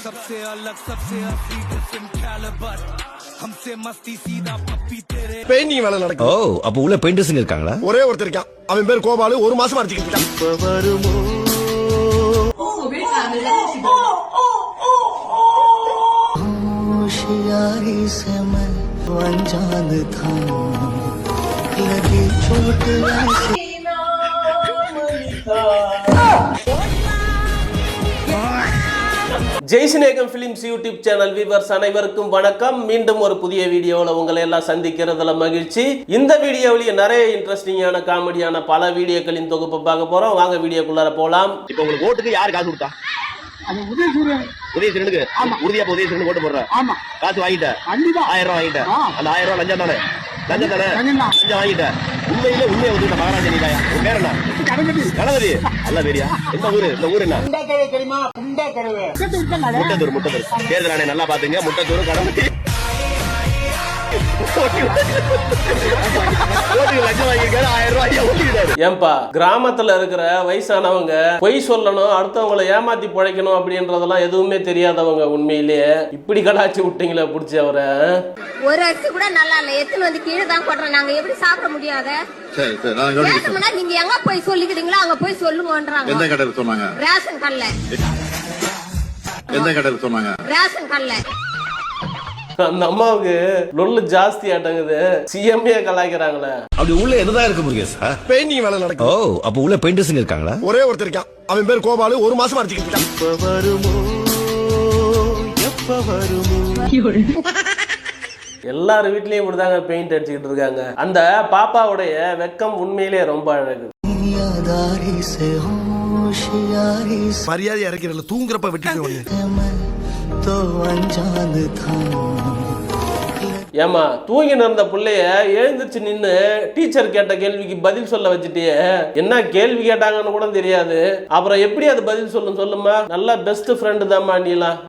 सबसे अलग सबसे असली डिफरेंट कैलिबर हमसे मस्ती सीधा पप्पी तेरे பெயிண்டிங் வேலை நடக்கும். ஓ அப்ப உள்ள பெயிண்டர்ஸ்ங்க இருக்காங்களா? ஒரே ஒருத்தர் இருக்கான். அவன் பேர் கோபாலு. ஒரு மாசமா அடிச்சிட்டு இருக்கான். இப்ப வருமோ होशियारी से मैं अनजान था लगी चोट ऐसी ஜெய்சினேகம் ஃபிலிம்ஸ் யூடியூப் சேனல் வியூவர்ஸ் அனைவருக்கும் வணக்கம். மீண்டும் ஒரு புதிய வீடியோவில் உங்களை எல்லாம் சந்திக்கிறதுல மகிழ்ச்சி. இந்த வீடியோவிலேயே நிறைய இன்ட்ரெஸ்டிங்கான காமெடியான பல வீடியோக்களின் தொகுப்பு பார்க்க போறோம். வாங்க வீடியோக்குள்ளார போலாம். இப்போ உங்களுக்கு ஓட்டுக்கு யார் காசு கொடுத்தா? உதயசூரனுக்கு உறுதியா உதயசூரன் ஓட்டு போடுற. காசு வாங்கிட்ட 1000 ரூபாய் வாங்கிட்ட. அந்த 1000 ரூபாய் லஞ்சம் தானே? லஞ்சம் வாங்கிட்ட. உண்மையில உண்மையை ஒதுக்கிட்ட மகாராஜா நீதாயா? உன் பேர் என்ன? கணபதி. அல்ல பேரியா? இந்த ஊர் என்ன? முட்டத்தூர். தேர்தல் ஆணையம் நல்லா பாத்துங்க. முட்டத்தூர் கணபதி ஏன்பா கிராமத்துல இருக்கிற வயசானவங்க பொய் சொல்லணும், அடுத்தவங்களை ஏமாத்தி பிழைக்கணும் அப்படின்றதெல்லாம் எதுவுமே தெரியாதவங்க உண்மையிலேயே இப்படி கலாச்சி விட்டீங்களா புடிச்சு அவரை? ஒரு அரிசி கூட நல்லா இல்ல, எத்தனை வந்து கீழே தான் போடுறோம். நாங்க எப்படி சாப்பிட முடியாத? நீங்க எங்க போய் சொல்லிக்கிறீங்களோ அங்க போய் சொல்லுங்கன்றாங்க. எந்த கடையில் சொன்னாங்க? ரேஷன் கல்ல. எந்த கடையில் சொன்னாங்க? ரேஷன் கல்ல. அந்த அம்மாவுக்கு லொல்லு ஜாஸ்தி ஆட்டங்குது. சிஎம்ஏ கலாய்க்கிறாங்களே. அப்படி உள்ள என்னதான் இருக்கு முருகேஷ்? பெயிண்டிங் வேலை நடக்கும். ஓ அப்ப உள்ள பெயிண்டர்ஸ்ங்க இருக்காங்களா? ஒரே ஒருத்தர் இருக்கான். அவன் பேர் கோபாலு. ஒரு மாசமா அடிச்சிட்டு இருக்கான். இப்ப வருமோ எப்ப வருமோ எல்லாரும் வீட்லயும் இப்படிதாங்க பெயிண்ட் அடிச்சுக்கிட்டு இருக்காங்க. அந்த பாப்பாவுடைய வெக்கம் உண்மையிலே ரொம்ப அழகு. यादारी से होशियारी से மரியாதை இறக்கிறதுல தூங்குறப்ப வெட்டிட்டு मैं तो अनजान था ஏமா தூங்கி நடந்த பிள்ளைய எழுந்துச்சு நின்னு டீச்சர் கேட்ட கேள்விக்கு பதில் சொல்ல வச்சுட்டியே. என்ன கேள்வி கேட்டாங்கன்னு கூட தெரியாது. அப்புறம் எப்படி அது பதில் சொல்லுமா? நல்லா பெஸ்ட் ஃப்ரெண்டு தான்மா நீலாம்.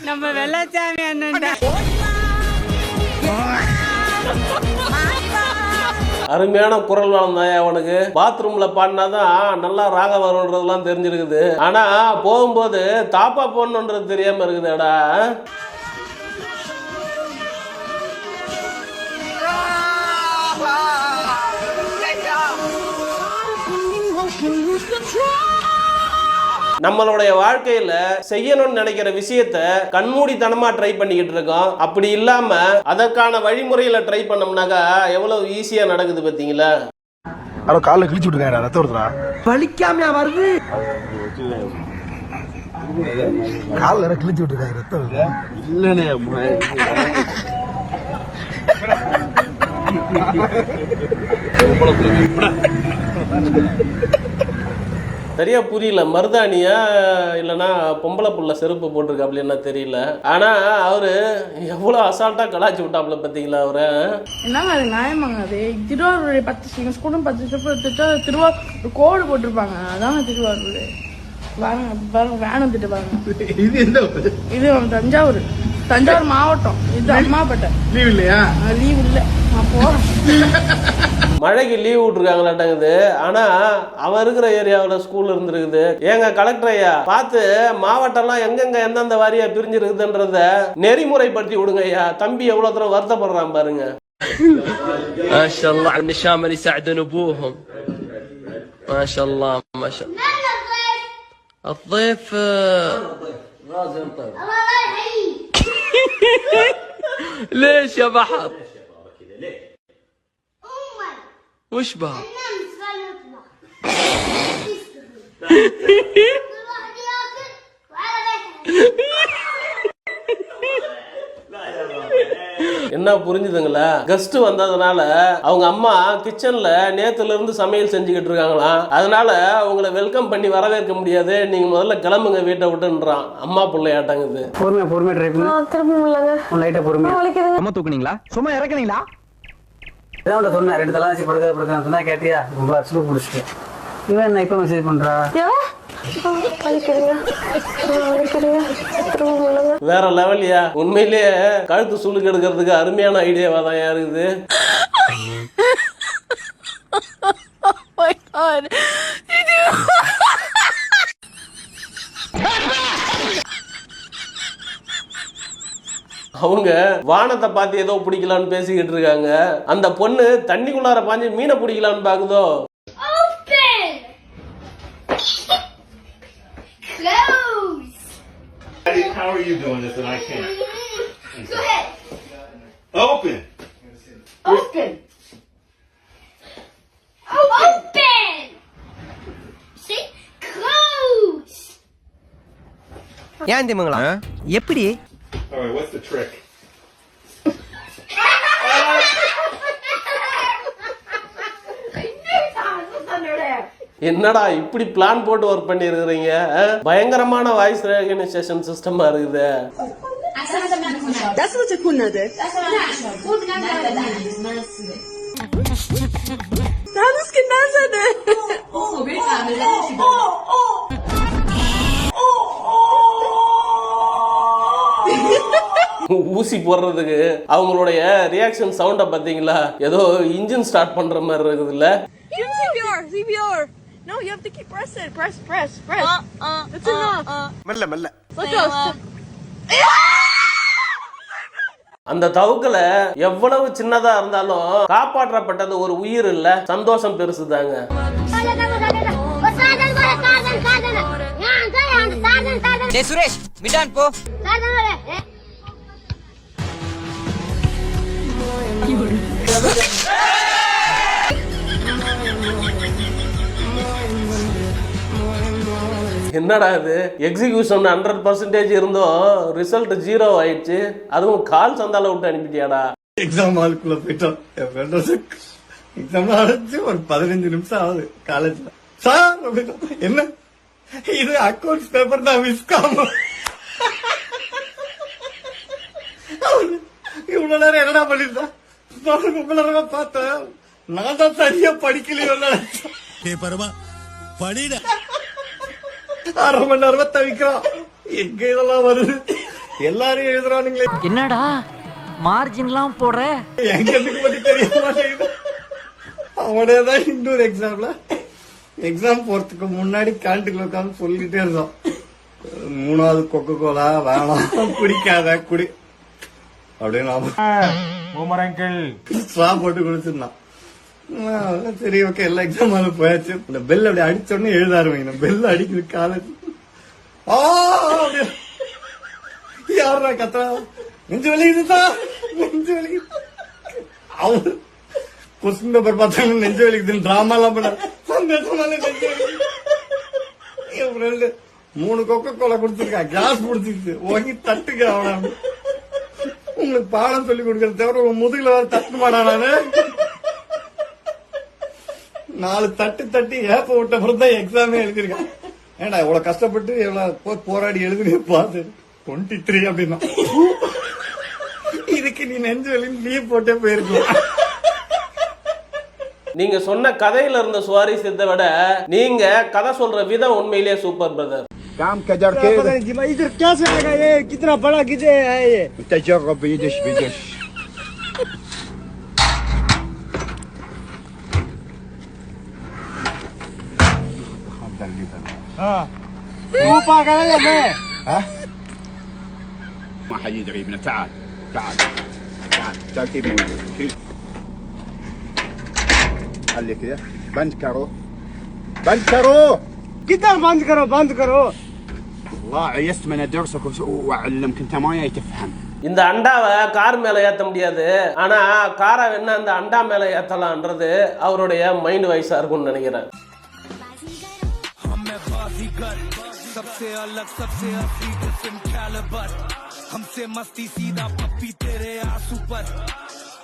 நம்ம வெள்ளச்சாமி அண்ணன் அருமையான குரல் வளர்ந்தாயா அவனுக்கு. பாத்ரூம்ல பாடினாதான் நல்லா ராக வரும்ன்றதெல்லாம் தெரிஞ்சிருக்குது. ஆனா போகும்போது தாப்பா போடணுன்றது தெரியாம இருக்குதுடா. நம்மளுடைய வாழ்க்கையில செய்யணும்னு நினைக்கிற விஷயத்த கண்மூடித்தனமா ட்ரை பண்ணிக்கிட்டு இருக்கோம். அப்படி இல்லாம அதற்கான வழிமுறையில ட்ரை பண்ணோம்னாக்கா எவ்வளவு ஈஸியா நடக்குது பாத்தீங்களா? அவன் காலில் கிழிச்சு விட்டுருக்காங்க. ரத்தம் வருதுடா. வலிக்காமையா வருது? காலில் கிழிச்சு விட்டுருக்காங்க. ரத்தம் இல்லனே. சரியா புரியல. மருதாணியா இல்லைன்னா பொம்பளை புள்ள செருப்பு போட்டிருக்காப்ல என்ன தெரியல. ஆனா அவரு எவ்வளவு அசால்ட்டா கலாச்சி விட்டாப்ல பாத்தீங்களா அவரை? என்னங்க அது நியாயமாங்க? அது திருவாரூர் 10 ஸ்கூலும் 10 ஸ்டெப் எடுத்துட்டு திருவாரூர் கோடு போட்டிருப்பாங்க. அதாங்க திருவாரூர். பாருங்க வேன் வந்துட்டு பாருங்க. இது தஞ்சாவூர் மாவட்டம். இது அம்மாப்பேட்டை. லீவ் இல்லையா? லீவ் இல்ல. மழைக்கு லீவ் விட்டுருக்காங்களாட்டங்குது. ஆனா அவன் இருக்கிற ஏரியாவில் ஸ்கூல் இருந்திருக்குது. ஏங்க கலெக்டர் ஐயா பார்த்து மாவட்டம்லாம் எங்கெங்க எந்தெந்த வாரியா பிரிஞ்சிருக்குதுன்றத நெறிமுறைப்படுத்தி விடுங்க ஐயா. தம்பி எவ்வளவு தூரம் வருத்தப்படுறான் பாருங்க. ما شاء الله على النشام اللي يساعدون ابوهم. ما شاء الله ما شاء الله. الضيف رازم طيب. ليش يا بحر؟ وش بها؟ என்ன புரிஞ்சுதுங்களா? கெஸ்ட் வந்ததுனால அவங்க அம்மா கிச்சன்ல நேத்துல இருந்து சமையல் செஞ்சுக்கிட்டு இருக்காங்களாம். அதனால உங்களை வெல்கம் பண்ணி வரவேற்க முடியாது, நீங்க முதல்ல கிளம்புங்க வீட்டை விட்டுன்றான். அம்மா பிள்ளையாட்டங்குது. பொறுமையா ட்ரை பண்ணு. திரும்ப முடியலங்க. லைட்டா பொறுமையா. அம்மா தூக்குனீங்களா? சும்மா இறக்குனீங்களா? சொன்னேன் 2 தலை படுக்க சொன்னா கேட்டியா? ரொம்ப அசுப்பு பிடிச்சிட்டு இவன் என்ன இப்ப மெசேஜ் பண்றா? வேற லெவல்யா. உண்மையிலேயே கழுத்து சுளுக்கு எடுக்கிறதுக்கு அருமையான ஐடியாவா தான் இருக்குது. அவங்க வானத்தை பார்த்து ஏதோ பிடிக்கலான்னு பேசிக்கிட்டு இருக்காங்க. அந்த பொண்ணு தண்ணிக்குள்ளார பாஞ்சு மீனை பிடிக்கலான்னு பாக்குதோ. How are you doing this and I can't? Go ahead. Open. Open. Open. See? Close. ஏன் தெரியுங்களா? எப்படி? All right, what's the trick? என்னடா இப்படி பிளான் போட்டு ஒர்க் பண்ணி இருக்கிறீங்க? பயங்கரமான வாய்ஸ் ரெகக்னிஷன் சிஸ்டமா இருக்குது. ஊசி போடுறதுக்கு அவங்களுடைய ரியாக்ஷன் சவுண்ட பாத்தீங்களா? ஏதோ இன்ஜின் ஸ்டார்ட் பண்ற மாதிரி இருக்குது இல்ல? CPR. No, you have to keep pressing. Press. That's enough. மெல்ல மெல்ல. அந்த தவுக்கல எவ்வளவு சின்னதா இருந்தாலும் காப்பாற்றப்பட்டது ஒரு உயிர் இல்ல. சந்தோஷம் பெருசுதாங்க. சுரேஷ் மிடான் போ. என்னடா இது? எக்ஸிகியூஷன் 100% இருந்தோம், ரிசல்ட் 0 ஆயிடுச்சு. அதுவும் கால் சந்தால விட்டு அனுப்பிட்டியாடா? எக்ஸாம் ஹாலுக்குள்ள போயிட்டோம். என் ஃப்ரெண்ட் எக்ஸாம் ஆரம்பிச்சு ஒரு 15 நிமிஷம் ஆகுது காலேஜ்ல. சார் என்ன இது அக்கௌண்ட்ஸ் பேப்பர் தான் விஸ்காம். இவ்வளவு நேரம் என்னடா பண்ணிருந்தேன்? உங்கள பார்த்தேன், நான் தான் சரியா படிக்கலையோ. படிட 1/2 மணி நேரமா தவிக்கிறான். எங்க இதெல்லாம் வருது? எல்லாரும் எழுதுறானுங்களே. என்னடா மார்ஜின்லாம் போடுற? எங்க பத்தி தெரிய மாட்டேங்குது. அவனேதான் இன்னொரு எக்ஸாம் போறதுக்கு முன்னாடி கேன்டீன்ல உட்காந்து சொல்லிட்டே இருந்தோம், 3வது கொக்கோ கோலா வேணாம், குடிக்காத குடி அப்படின்னு ஸ்ட்ரா போட்டு குடிச்சிருந்தான். சரி ஓகே, எல்லா எக்ஸாம் ஆளு போயாச்சு. இந்த பெல் அப்படி அடிச்ச உடனே எழுத ஆரம்பிங்க. பெல் அடிக்குது காலேஜ். யாரா கத்தா? நெஞ்சு வலிக்குதுதான், நெஞ்சு வலிக்குது. அவரு கொஸ்டின் பேப்பர் பார்த்தாங்க, நெஞ்சு வலிக்குதுன்னு டிராமா எல்லாம் பண்ண. சந்தோஷமால நெஞ்சு வலிக்குது. என் ஃப்ரெண்டு 3 கொக்கோ கோலா குடிச்சிருக்கா, கேஸ் பிடிச்சிருச்சு. ஓகே தட்டுக்க அவன. உங்களுக்கு பாடம் சொல்லி கொடுக்கறது தவிர உங்க முதுகுல வர தட்டு மாடா. நானு 4 தட்டி ஏப்ப விட்ட பிறகு தான் எக்ஸாமே எழுதிருக்கேன். ஏண்டா இவ்வளவு கஷ்டப்பட்டு எவ்வளவு போராடி எழுதுனே பாத்து 23 அப்படின்னா இதுக்கு நீ நெஞ்சு வலி லீவ் போட்டே போயிருக்கலாம். நீங்க சொன்ன கதையில இருந்த சுவாரஸ்யத்தை விட நீங்க கதை சொல்ற விதம் உண்மையிலேயே சூப்பர் பிரதர். काम कजर के इधर क्या चलेगा? ये कितना बड़ा गिजे है ये? تجرب بيدش हाँ वो पागल है मैं. ها ما حد يدري ابنه. تعال كيف موجود. خلي كذا بند كرو किधर बंद करो. والله عيست من ادرسك واعلمك انت ما تفهم. இந்த அண்டாவை கார் மேல ஏத்த முடியாது, ஆனா காரை வேணா அந்த அண்டா மேல ஏத்தலாம்ன்றது அவருடைய மைண்ட் வைஸா இருக்கும்னு நினைக்கிறேன். सबसे अलग सबसे असली किस्म कैलिबर हमसे मस्ती सीधा पप्पी तेरे आंसू पर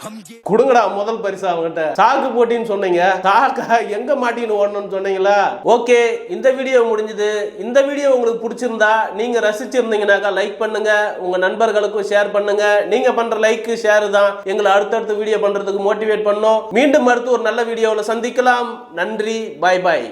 हम ये குடுங்கடா முதல் பரிசு அவங்ககிட்ட. சாக்கு போட்டின்னு சொன்னீங்க, சாக்கா எங்க மாட்டின்னு ஓடணும்னு சொன்னீங்களா? ஓகே, இந்த வீடியோ முடிஞ்சது. இந்த வீடியோ உங்களுக்கு பிடிச்சிருந்தா, நீங்க ரசிச்சிருந்தீங்கன்னாக்கா லைக் பண்ணுங்க, உங்க நண்பர்களுக்கும் ஷேர் பண்ணுங்க. நீங்க பண்ற லைக் ஷேர் தான் எங்களை அடுத்தடுத்து வீடியோ பண்றதுக்கு மோட்டிவேட் பண்ணும். மீண்டும் அடுத்து ஒரு நல்ல வீடியோவில் சந்திக்கலாம். நன்றி, பாய் பாய்.